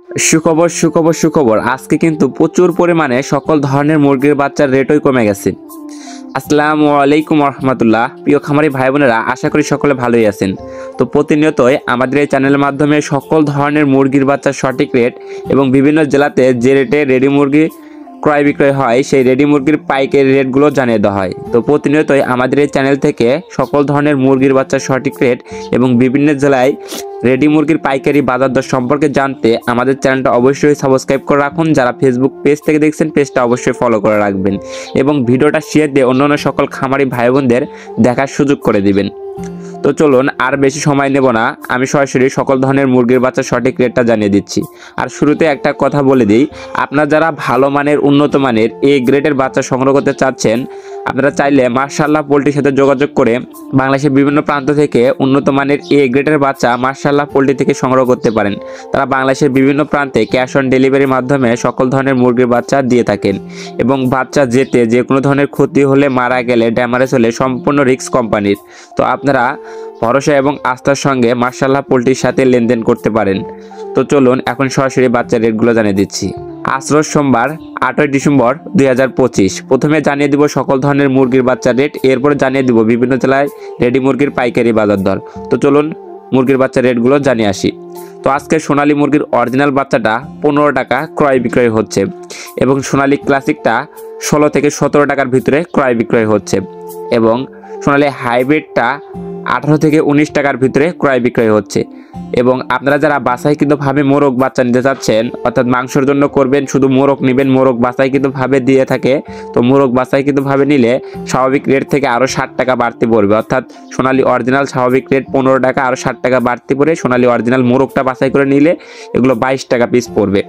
সুখবর সুখবর সুখবর, আজকে কিন্তু প্রচুর পরিমাণে সকল ধরনের মুরগির বাচ্চার রেটই কমে গেছে। আসসালামু আলাইকুম রহমতুল্লাহ। প্রিয় খামারি ভাই বোনেরা, আশা করি সকলে ভালোই আছেন। তো প্রতিনিয়তই আমাদের এই চ্যানেলের মাধ্যমে সকল ধরনের মুরগির বাচ্চার সঠিক রেট এবং বিভিন্ন জেলাতে যে রেটে রেডি মুরগি ক্রয় বিক্রয় হয় সেই রেডি মুরগির পাইকারি রেটগুলো জানিয়ে দেওয়া হয়। তো প্রতিনিয়তই আমাদের এই চ্যানেল থেকে সকল ধরনের মুরগির বাচ্চার সঠিক রেট এবং বিভিন্ন জেলায় রেডি মুরগির পাইকারি বাজার দর সম্পর্কে জানতে আমাদের চ্যানেলটা অবশ্যই সাবস্ক্রাইব করে রাখুন। যারা ফেসবুক পেজ থেকে দেখছেন পেজটা অবশ্যই ফলো করে রাখবেন এবং ভিডিওটা শেয়ার দিয়ে অন্যান্য সকল খামারি ভাই বোনদের দেখার সুযোগ করে দিবেন। তো চলুন আর বেশি সময় নেব না, আমি সরাসরি সকল ধরনের মুরগির বাচ্চার সঠিক রেটটা জানিয়ে দিচ্ছি। আর শুরুতে একটা কথা বলে দিই, আপনারা যারা ভালো মানের উন্নত মানের এ গ্রেডের বাচ্চা সংগ্রহ করতে চাচ্ছেন, আপনারা চাইলে মার্শাল্লাহ পোল্ট্রির সাথে যোগাযোগ করে বাংলাদেশের বিভিন্ন প্রান্ত থেকে উন্নত মানের এ গ্রেডের বাচ্চা মার্শাল্লাহ পোল্ট্রি থেকে সংগ্রহ করতে পারেন। তারা বাংলাদেশের বিভিন্ন প্রান্তে ক্যাশ অন ডেলিভারির মাধ্যমে সকল ধরনের মুরগির বাচ্চা দিয়ে থাকেন এবং বাচ্চা যেতে যে কোনো ধরনের ক্ষতি হলে, মারা গেলে, ড্যামারেজ হলে সম্পূর্ণ রিস্ক কোম্পানির। তো আপনারা ভরসা এবং আস্থার সঙ্গে মার্শাল্লাহ পোল্ট্রির সাথে লেনদেন করতে পারেন। তো চলুন এখন সরাসরি বাচ্চার রেটগুলো জানিয়ে দিচ্ছি। আজ রোজ সোমবার 8ই ডিসেম্বর 2025। প্রথমে জানিয়ে দিব সকল ধরনের মুরগির বাচ্চার রেট, এরপরে জানিয়ে দিব বিভিন্ন জেলায় রেডি মুরগির পাইকারি বাজার দর। তো চলুন মুরগির বাচ্চার রেটগুলো জানিয়ে আসি। তো আজকে সোনালী মুরগির অরিজিনাল বাচ্চাটা 15 টাকা ক্রয় বিক্রয় হচ্ছে এবং সোনালী ক্লাসিকটা 16 থেকে 17 টাকার ভিতরে ক্রয় বিক্রয় হচ্ছে এবং সোনালী হাইব্রিডটা 18 থেকে 19 টাকার ভিতরে ক্রয় বিক্রয় হচ্ছে। এবং আপনারা যারা বাছাইকৃতভাবে মোরগ বাচ্চা নিতে চাচ্ছেন, অর্থাৎ মাংসের জন্য করবেন, শুধু মোরগ নেবেন, মোরগ বাছাইকৃতভাবে দিয়ে থাকে, তো মোরগ বাছাইকৃতভাবে নিলে স্বাভাবিক রেট থেকে আরও 60 টাকা বাড়তি পড়বে। অর্থাৎ সোনালী অরিজিনাল স্বাভাবিক রেট 15 টাকা, আরও 60 টাকা বাড়তি পড়ে সোনালী অরিজিনাল মোরগটা বাছাই করে নিলে এগুলো 22 টাকা পিস পড়বে।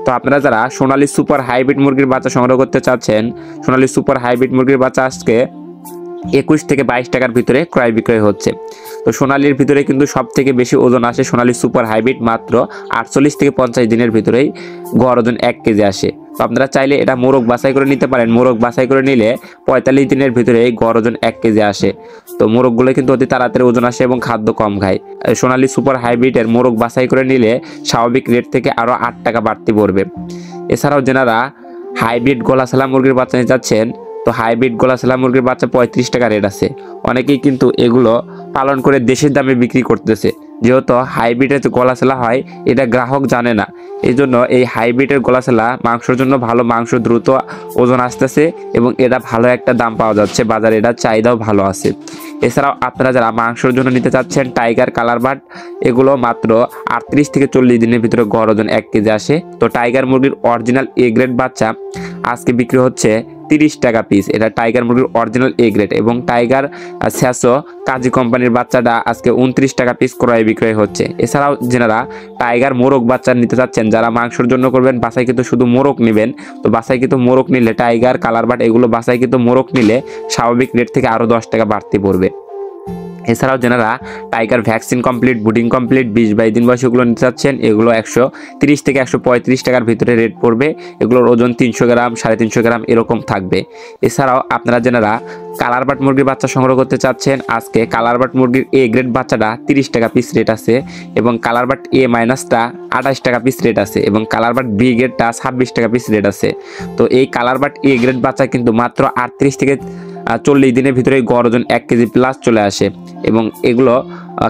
তো আপনারা যারা সোনালী সুপার হাইব্রিড মুরগির বাচ্চা সংগ্রহ করতে চাচ্ছেন, সোনালী সুপার হাইব্রিড মুরগির বাচ্চা আজকে 21 থেকে 22 টাকার ভিতরে ক্রয় বিক্রয় হচ্ছে। তো সোনালীর ভিতরে কিন্তু সব থেকে বেশি ওজন আসে সোনালী সুপার হাইব্রিড, মাত্র 48 থেকে 50 দিনের ভিতরেই গড় ওজন 1 কেজি আসে। তো আপনারা চাইলে এটা মোরগ বাছাই করে নিতে পারেন। মোরগ বাছাই করে নিলে 45 দিনের ভিতরেই গড় ওজন 1 কেজি আসে। তো মোরগগুলো কিন্তু অতি তাড়াতাড়ি ওজন আসে এবং খাদ্য কম খায়। সোনালী সুপার হাইব্রিডের মোরগ বাছাই করে নিলে স্বাভাবিক রেট থেকে আরও 8 টাকা বাড়তি পড়বে। এছাড়াও যারা হাইব্রিড গলাছালা মুরগির বাচ্চা নিতে চাচ্ছেন, তো হাইব্রিড গলাছালা মুরগির বাচ্চা 35 টাকা রেট আছে। অনেকেই কিন্তু এগুলো পালন করে দেশের দামে বিক্রি করতেছে, যেহেতু হাইব্রিডের যে গলাছালা হয় এটা গ্রাহক জানে না, এই জন্য এই হাইব্রিডের গলাছালা মাংসের জন্য ভালো, মাংস দ্রুত ওজন আসতেছে এবং এটা ভালো একটা দাম পাওয়া যাচ্ছে বাজারে, এটা চাহিদাও ভালো আছে। এছাড়াও আপনারা যারা মাংসের জন্য নিতে চাচ্ছেন টাইগার কালার বাট, এগুলো মাত্র 38 থেকে 40 দিনের ভিতরে গড় ওজন 1 কেজি আসে। তো টাইগার মুরগির অরিজিনাল এ গ্রেড বাচ্চা আজকে বিক্রি হচ্ছে 30 টাকা পিস। এটা টাইগার মুরগির অরিজিনাল এ গ্রেড এবং টাইগার স্যাসো কাজী কোম্পানির বাচ্চাটা আজকে 29 টাকা পিস ক্রয় বিক্রয় হচ্ছে। এছাড়াও যারা টাইগার মোরগ বাচ্চা নিতে চাচ্ছেন, যারা মাংসের জন্য করবেন, বাছাইকৃত শুধু মোরগ নেবেন, তো বাছাইকৃত মোরগ নিলে টাইগার কালার বাট এগুলো বাছাইকৃত মোরগ নিলে স্বাভাবিক রেট থেকে আরও 10 টাকা বাড়তি পড়বে। এছাড়াও যারা টাইগার ভ্যাকসিন কমপ্লিট, বুডিং কমপ্লিট 20-22 দিন বয়সে এগুলো নিতে চাচ্ছেন, এগুলো 130 থেকে 135 টাকার ভিতরে রেট পড়বে। এগুলোর ওজন 300 গ্রাম, 350 গ্রাম এরকম থাকবে। এছাড়াও আপনারা যারা কালার বাট মুরগির বাচ্চা সংগ্রহ করতে চাচ্ছেন, আজকে কালার বাট মুরগির এ গ্রেড বাচ্চাটা 30 টাকা পিস রেট আছে এবং কালার বাট এ মাইনাসটা 28 টাকা পিস রেট আছে এবং কালার বাট বি গ্রেডটা 26 টাকা পিস রেট আছে। তো এই কালার বাট এ গ্রেড বাচ্চা কিন্তু মাত্র 38 থেকে 40 দিনের ভিতরে গড় ওজন 1 কেজি প্লাস চলে আসে এবং এগুলো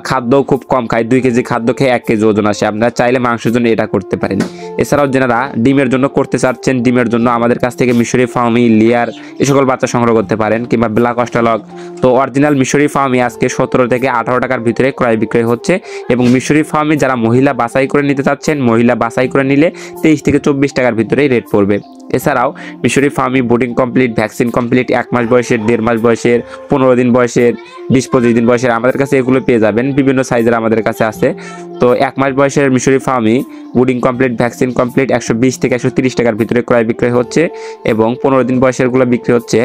খাদ্যও খুব কম খায়, 2 কেজি খাদ্য খেয়ে 1 কেজি ওজন আসে। আপনারা চাইলে মাংসের জন্য এটা করতে পারেন। এছাড়াও যারা ডিমের জন্য করতে চাচ্ছেন, ডিমের জন্য আমাদের কাছ থেকে মিশরি ফার্মি, লিয়ার এই সকল বাচ্চা সংগ্রহ করতে পারেন কিংবা ব্ল্যাক অস্ট্রালগ। তো অরিজিনাল মিশরি ফার্মি আজকে 17 থেকে 18 টাকার ভিতরে ক্রয় বিক্রয় হচ্ছে এবং মিশরি ফার্মি যারা মহিলা বাছাই করে নিতে চাচ্ছেন, মহিলা বাছাই করে নিলে 23 থেকে 24 টাকার ভিতরেই রেট পড়বে। এছাড়াও মিশরি ফার্মি বোর্ডিং কমপ্লিট, ভ্যাকসিন কমপ্লিট 1 মাস বয়সের, 1.5 মাস বয়সের, 15 দিন বয়সের, 20-25 দিন বয়সের আমাদের কাছে এগুলো পেয়ে যাবেন। বিভিন্ন সাইজের আমাদের কাছে আছে। তো 1 মাস বয়সের মিশরি ফার্মি বোর্ডিং কমপ্লিট, ভ্যাকসিন কমপ্লিট 120 থেকে 130 টাকার ভিতরে ক্রয় বিক্রয় হচ্ছে এবং 15 দিন বয়সেরগুলো বিক্রি হচ্ছে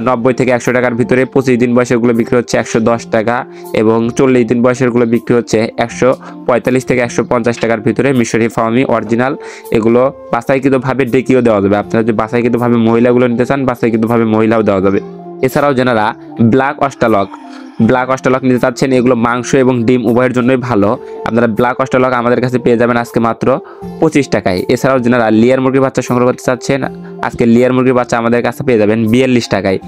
90 থেকে 100 টাকার ভিতরে, 25 দিন বয়সেরগুলো বিক্রি হচ্ছে 110 টাকা এবং 40 দিন বয়সেরগুলো বিক্রি হচ্ছে 145 থেকে 150 টাকার ভিতরে। মিশরি ফার্মি অরিজিনাল এগুলো বাছাইকৃতভাবে ডেকিও দেওয়া যাবে। আপনারা যদি বাছাইকৃতভাবে মহিলাগুলো নিতে চান, বাছাইকৃতভাবে মহিলাও দেওয়া যাবে। এছাড়াও যারা ব্ল্যাক অস্ট্রালগ ব্ল্যাক অস্ট্রেলক নিতে চাচ্ছেন, এগুলো মাংস এবং ডিম উভয়ের জন্যই ভালো। আপনারা ব্ল্যাক অস্ট্রেলক আমাদের কাছে পেয়ে যাবেন আজকে মাত্র 25 টাকায়। এছাড়াও যারা লেয়ার মুরগির বাচ্চা সংগ্রহ করতে চাচ্ছেন, আজকে লেয়ার মুরগির বাচ্চা আমাদের কাছে পেয়ে যাবেন 42 টাকায়।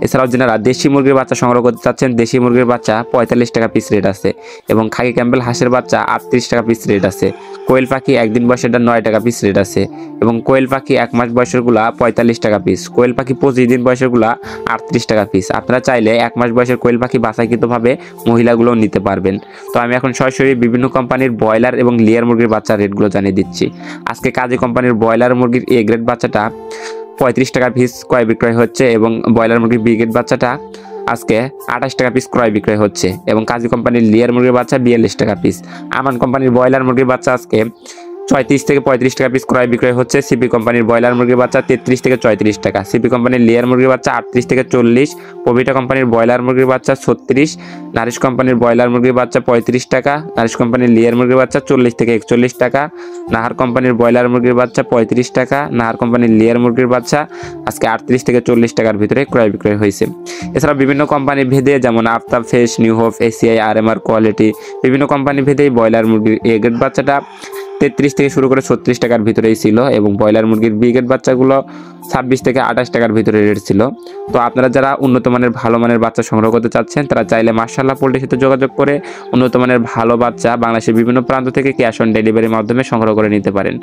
এছাড়াও যারা দেশি মুরগির বাচ্চা সংগ্রহ করতে চাচ্ছেন, দেশি মুরগির বাচ্চা 45 টাকা পিস রেট আছে এবং খাকি ক্যাম্বেল হাঁসের বাচ্চা 38 টাকা পিস রেট আছে। কোয়েল পাখি একদিন বয়সেরটা 9 টাকা পিস রেট আছে এবং কোয়েল পাখি 1 মাস বয়সেরগুলা 45 টাকা পিস। কোয়েল পাখি 25 দিন বয়সেরগুলা 38 টাকা পিস। আপনারা চাইলে 1 মাস বয়সের কোয়েল পাখি বাছাইকৃতভাবে মহিলাগুলোও নিতে পারবেন। তো আমি এখন সরাসরি বিভিন্ন কোম্পানির ব্রয়লার এবং লেয়ার মুরগির বাচ্চার রেটগুলো জানিয়ে দিচ্ছি। আজকে কাজী কোম্পানির ব্রয়লার মুরগির এ গ্রেড বাচ্চাটা 35 টাকা পিস ক্রয় বিক্রয় হচ্ছে এবং ব্রয়লার মুরগির বি গ্রেড বাচ্চাটা আজকে 28 টাকা পিস ক্রয় বিক্রয় হচ্ছে এবং কাজী কোম্পানির লেয়ার মুরগির বাচ্চা 42 টাকা পিস। আমান কোম্পানির ব্রয়লার মুরগির বাচ্চা আজকে 34 থেকে 35 টাকা পিস ক্রয় বিক্রয় হচ্ছে। সিপি কোম্পানির ব্রয়লার মুরগির বাচ্চা 33 থেকে 34 টাকা। সিপি কোম্পানির লেয়ার মুরগির বাচ্চা 38 থেকে 40। পবিটা কোম্পানির ব্রয়লার মুরগির বাচ্চা 36। নারিশ কোম্পানির ব্রয়লার মুরগির বাচ্চা 35 টাকা। নারিশ কোম্পানির লেয়ার মুরগির বাচ্চা 40 থেকে 41 টাকা। নাহার কোম্পানির ব্রয়লার মুরগির বাচ্চা 35 টাকা। নাহার কোম্পানির লেয়ার মুরগির বাচ্চা আজকে 38 থেকে 40 টাকার ভিতরে ক্রয় বিক্রয় হয়েছে। এছাড়া বিভিন্ন কোম্পানি ভেদে যেমন Aftab fresh, new hope, ACI, RMR quality, বিভিন্ন কোম্পানি ভেদেই ব্রয়লার মুরগির এ গ্রেড বাচ্চাটা 33 থেকে শুরু করে 36 টাকার ভিতরেই ছিল এবং ব্রয়লার মুরগির বি গ্রেড বাচ্চাগুলো 26 থেকে 28 টাকার ভিতরে রেট ছিল। তো আপনারা যারা উন্নত মানের ভালো মানের বাচ্চা সংগ্রহ করতে চাচ্ছেন, তারা চাইলে মাশাআল্লাহ পোল্ট্রির সাথে যোগাযোগ করে উন্নত মানের ভালো বাচ্চা বাংলাদেশের বিভিন্ন প্রান্ত থেকে ক্যাশ অন ডেলিভারির মাধ্যমে সংগ্রহ করে নিতে পারেন।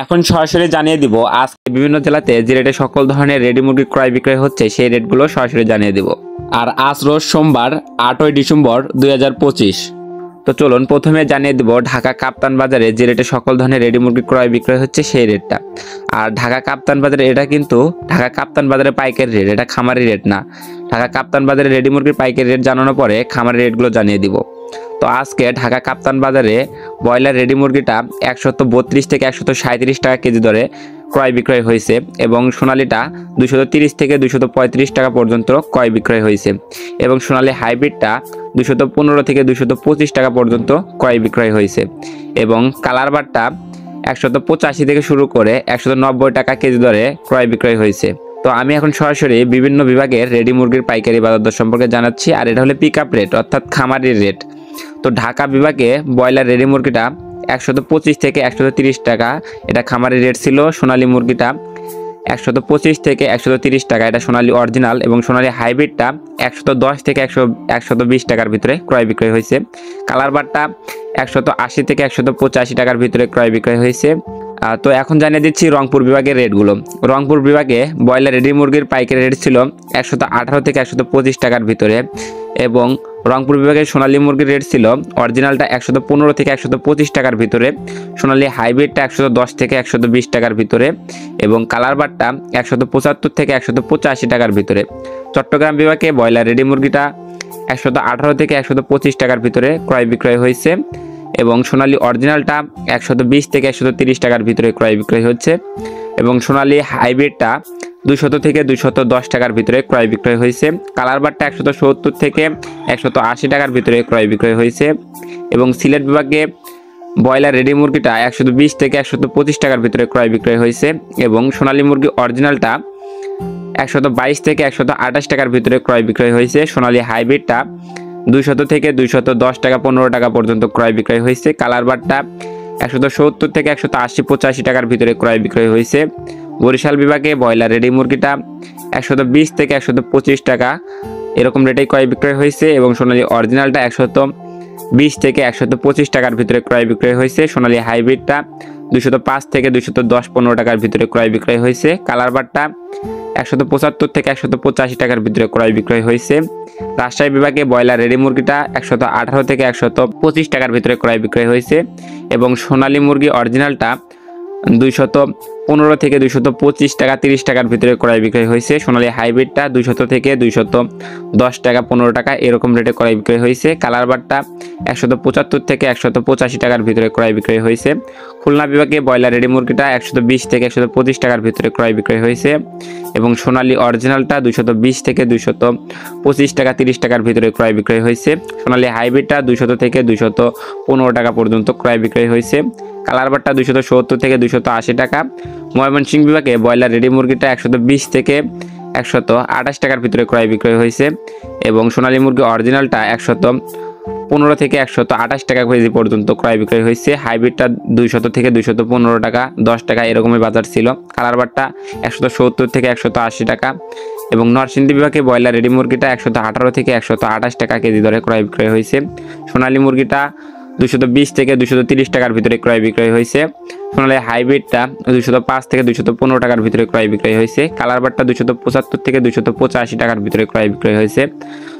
এখন সরাসরি জানিয়ে দিব আজকে বিভিন্ন জেলাতে যে রেটে সকল ধরনের রেডি মুরগি ক্রয় বিক্রয় হচ্ছে সেই রেটগুলো সরাসরি জানিয়ে দিব। আর আজ রোজ সোমবার 8ই ডিসেম্বর 2025। তো চলুন প্রথমে জানিয়ে দেব ঢাকা কাপ্তান বাজারে যে রেটে সকল ধরনের রেডি মুরগি ক্রয় বিক্রয় হচ্ছে সেই রেটটা। আর ঢাকা কাপ্তান বাজারে এটা কিন্তু ঢাকা কাপ্তান বাজারে পাইকারি রেট, এটা খামারি রেট না। ঢাকা কাপ্তান বাজারে রেডি মুরগির পাইকারি রেট জানানোর পরে খামারি রেটগুলো জানিয়ে দিব। তো আজকে ঢাকা কাপ্তান বাজারে ব্রয়লার রেডি মুরগিটা 132 থেকে 137 টাকা কেজি দরে ক্রয় বিক্রয় হয়েছে এবং সোনালিটা 230 থেকে 235 টাকা পর্যন্ত ক্রয় বিক্রয় হয়েছে এবং সোনালি হাইব্রিডটা 215 থেকে 225 টাকা পর্যন্ত ক্রয় বিক্রয় হয়েছে এবং কালার বারটা 185 থেকে শুরু করে 190 টাকা কেজি দরে ক্রয় বিক্রয় হয়েছে। তো আমি এখন সরাসরি বিভিন্ন বিভাগের রেডি মুরগির পাইকারি বাজার দর সম্পর্কে জানাচ্ছি। আর এটা হলো পিক আপ রেট অর্থাৎ খামারির রেট। তো ঢাকা বিভাগে ব্রয়লার রেডি মুরগিটা 125 থেকে 130 টাকা, এটা খামারি রেট ছিল। সোনালী মুরগিটা 125 থেকে 130 টাকা, এটা সোনালী অরিজিনাল এবং সোনালী হাইব্রিডটা 110 থেকে 120 টাকার ভিতরে ক্রয় বিক্রয় হয়েছে। কালার বারটা 180 থেকে 185 টাকার ভিতরে ক্রয় বিক্রয় হয়েছে। তো এখন জানিয়ে দিচ্ছি রংপুর বিভাগের রেটগুলো। রংপুর বিভাগে ব্রয়লার রেডি মুরগির পাইকারি রেট ছিল 118 থেকে 125 টাকার ভিতরে এবং রংপুর বিভাগের সোনালী মুরগির রেট ছিল অরিজিনালটা 115 থেকে 125 টাকার ভিতরে, সোনালী হাইব্রিডটা 110 থেকে 120 টাকার ভিতরে এবং কালার বারটা 175 থেকে 185 টাকার ভিতরে। চট্টগ্রাম বিভাগে ব্রয়লার রেডি মুরগিটা 118 থেকে 125 টাকার ভিতরে ক্রয় বিক্রয় হয়েছে এবং সোনালী অরিজিনালটা 120 থেকে 130 টাকার ভিতরে ক্রয় বিক্রয় হচ্ছে এবং সোনালী হাইব্রিডটা 200 থেকে 210 টাকার ভিতরে ক্রয় বিক্রয় হয়েছে। কালার বারটা 170 থেকে 180 টাকার ভিতরে ক্রয় বিক্রয় হয়েছে এবং সিলেট বিভাগে ব্রয়লার রেডি মুরগিটা 120 থেকে 125 টাকার ভিতরে ক্রয় বিক্রয় হয়েছে এবং সোনালী মুরগি অরিজিনালটা 122 থেকে 128 টাকার ভিতরে ক্রয় বিক্রয় হয়েছে। সোনালী হাইব্রিডটা 200 থেকে 210 টাকা 15 টাকা পর্যন্ত ক্রয় বিক্রয় হয়েছে। কালার বারটা 170 থেকে 180 85 টাকার ভিতরে ক্রয় বিক্রয় হয়েছে। বরিশাল বিভাগে ব্রয়লার রেডি মুরগিটা 120 থেকে 125 টাকা এরকম রেটেই ক্রয় বিক্রয় হয়েছে এবং সোনালী অরিজিনালটা 120 থেকে 125 টাকার ভিতরে ক্রয় বিক্রয় হয়েছে। সোনালী হাইব্রিডটা 205 থেকে 210-15 টাকার ভিতরে ক্রয় বিক্রয় হয়েছে। কালার বারটা 175 থেকে 185 টাকার ভিতরে ক্রয় বিক্রয় হয়েছে। রাজশাহী বিভাগে ব্রয়লার রেডি মুরগিটা 118 থেকে 125 টাকার ভিতরে ক্রয় বিক্রয় হয়েছে এবং সোনালী মুরগি অরিজিনালটা 215 থেকে 225 টাকা 30 টাকার ভিতরে ক্রয় বিক্রয় হয়েছে। সোনালী হাইব্রিডটা 200 থেকে 210 টাকা 15 টাকা এরকম রেটে ক্রয় বিক্রয় হয়েছে। কালার বারটা 175 থেকে 185 টাকার ভিতরে ক্রয় বিক্রয় হয়েছে। খুলনা বিভাগে ব্রয়লার রেডি মুরগিটা 120 থেকে 125 টাকার ভিতরে ক্রয় বিক্রয় হয়েছে এবং সোনালী অরিজিনালটা 220 থেকে 225 টাকা 30 টাকার ভিতরে ক্রয় বিক্রয় হয়েছে। সোনালী হাইব্রিডটা 200 থেকে 215 টাকা পর্যন্ত ক্রয় বিক্রয় হয়েছে। কালার বারটা 270 থেকে 280 টাকা। ময়মনসিংহ বিভাগে ব্রয়লার রেডি মুরগিটা 120 থেকে 128 টাকার ভিতরে ক্রয় বিক্রয় হয়েছে এবং সোনালী মুরগি অরিজিনালটা 115 থেকে 128 টাকা কেজি পর্যন্ত ক্রয় বিক্রয় হয়েছে। হাইব্রিডটা 200 থেকে 215 টাকা, 10 টাকা এরকমই বাজার ছিল। কালার বারটা 170 থেকে 180 টাকা এবং নরসিংদী বিভাগে ব্রয়লার রেডি মুরগিটা 118 থেকে 128 টাকা কেজি দরে ক্রয় বিক্রয় হয়েছে। সোনালী মুরগিটা 220 থেকে 230 টাকার ভিতরে ক্রয় বিক্রয় হয়েছে। সোনালী হাইব্রিডটা 205 থেকে 215 টাকার ভিতরে ক্রয় বিক্রয় হয়েছে। কালার বারটা 275 থেকে 285 টাকার ভিতরে ক্রয় বিক্রয় হয়েছে।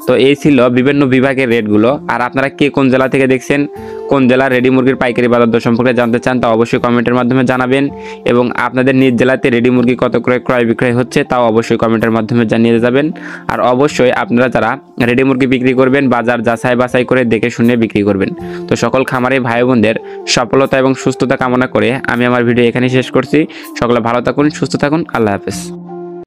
তো এই ছিল বিভিন্ন বিভাগের রেটগুলো। আর আপনারা কে কোন জেলা থেকে দেখছেন, কোন জেলার রেডি মুরগির পাইকারি বাজার দর সম্পর্কে জানতে চান তা অবশ্যই কমেন্টের মাধ্যমে জানাবেন এবং আপনাদের নিজ জেলাতে রেডি মুরগি কত করে ক্রয় বিক্রয় হচ্ছে তাও অবশ্যই কমেন্টের মাধ্যমে জানিয়ে যাবেন। আর অবশ্যই আপনারা যারা রেডি মুরগি বিক্রি করবেন বাজার যাচাই বাছাই করে দেখে শুনে বিক্রি করবেন। তো সকল খামারি ভাই বোনদের সফলতা এবং সুস্থতা কামনা করে আমি আমার ভিডিও এখানেই শেষ করছি। সকলে ভালো থাকুন, সুস্থ থাকুন, আল্লাহ হাফেজ।